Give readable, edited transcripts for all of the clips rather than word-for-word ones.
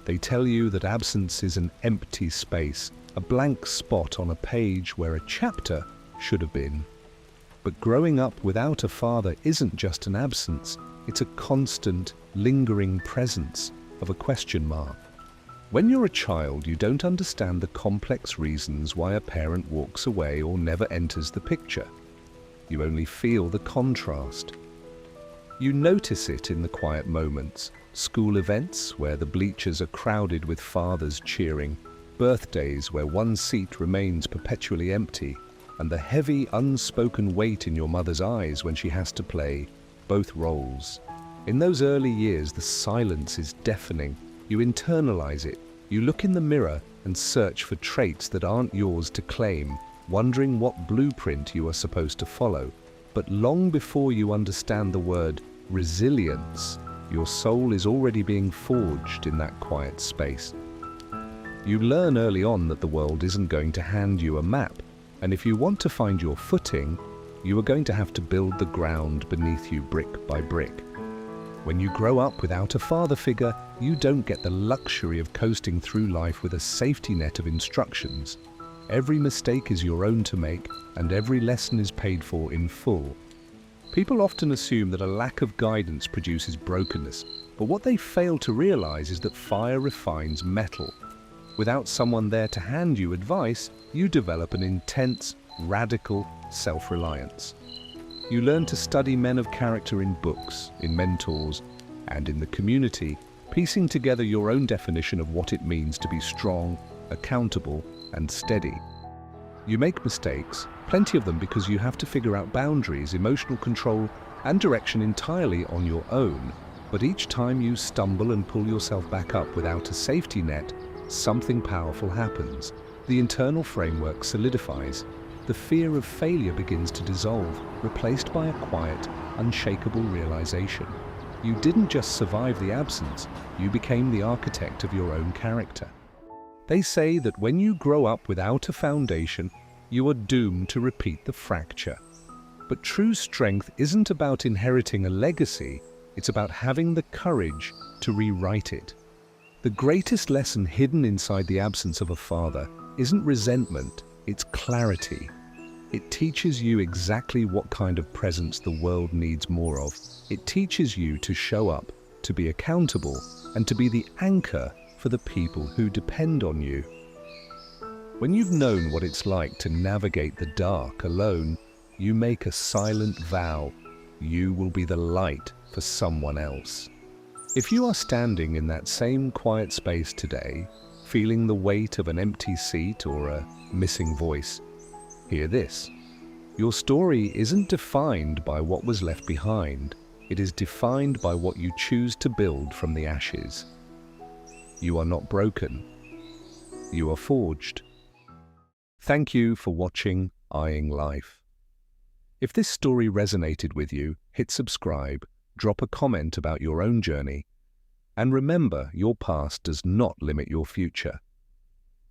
They tell you that absence is an empty space, a blank spot on a page where a chapter should have been. But growing up without a father isn't just an absence, it's a constant, lingering presence of a question mark. When you're a child, you don't understand the complex reasons why a parent walks away or never enters the picture. You only feel the contrast. You notice it in the quiet moments, school events where the bleachers are crowded with fathers cheering, birthdays where one seat remains perpetually empty, and the heavy, unspoken weight in your mother's eyes when she has to play both roles. In those early years, the silence is deafening. You internalize it. You look in the mirror and search for traits that aren't yours to claim, wondering what blueprint you are supposed to follow. But long before you understand the word resilience, your soul is already being forged in that quiet space. You learn early on that the world isn't going to hand you a map, and if you want to find your footing, you are going to have to build the ground beneath you brick by brick. When you grow up without a father figure, you don't get the luxury of coasting through life with a safety net of instructions. Every mistake is your own to make, and every lesson is paid for in full. People often assume that a lack of guidance produces brokenness, but what they fail to realize is that fire refines metal. Without someone there to hand you advice, you develop an intense, radical self-reliance. You learn to study men of character in books, in mentors, and in the community, piecing together your own definition of what it means to be strong, accountable, and steady. You make mistakes, plenty of them because you have to figure out boundaries, emotional control, and direction entirely on your own. But each time you stumble and pull yourself back up without a safety net, something powerful happens. The internal framework solidifies. The fear of failure begins to dissolve, replaced by a quiet, unshakable realization. You didn't just survive the absence, you became the architect of your own character. They say that when you grow up without a foundation, you are doomed to repeat the fracture. But true strength isn't about inheriting a legacy, it's about having the courage to rewrite it. The greatest lesson hidden inside the absence of a father isn't resentment, it's clarity. It teaches you exactly what kind of presence the world needs more of. It teaches you to show up, to be accountable, and to be the anchor for the people who depend on you. When you've known what it's like to navigate the dark alone, you make a silent vow. You will be the light for someone else. If you are standing in that same quiet space today, feeling the weight of an empty seat or a missing voice, hear this. Your story isn't defined by what was left behind. It is defined by what you choose to build from the ashes. You are not broken. You are forged. Thank you for watching Eyeing Life. If this story resonated with you, hit subscribe, drop a comment about your own journey, and remember, your past does not limit your future.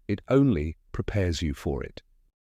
It only prepares you for it.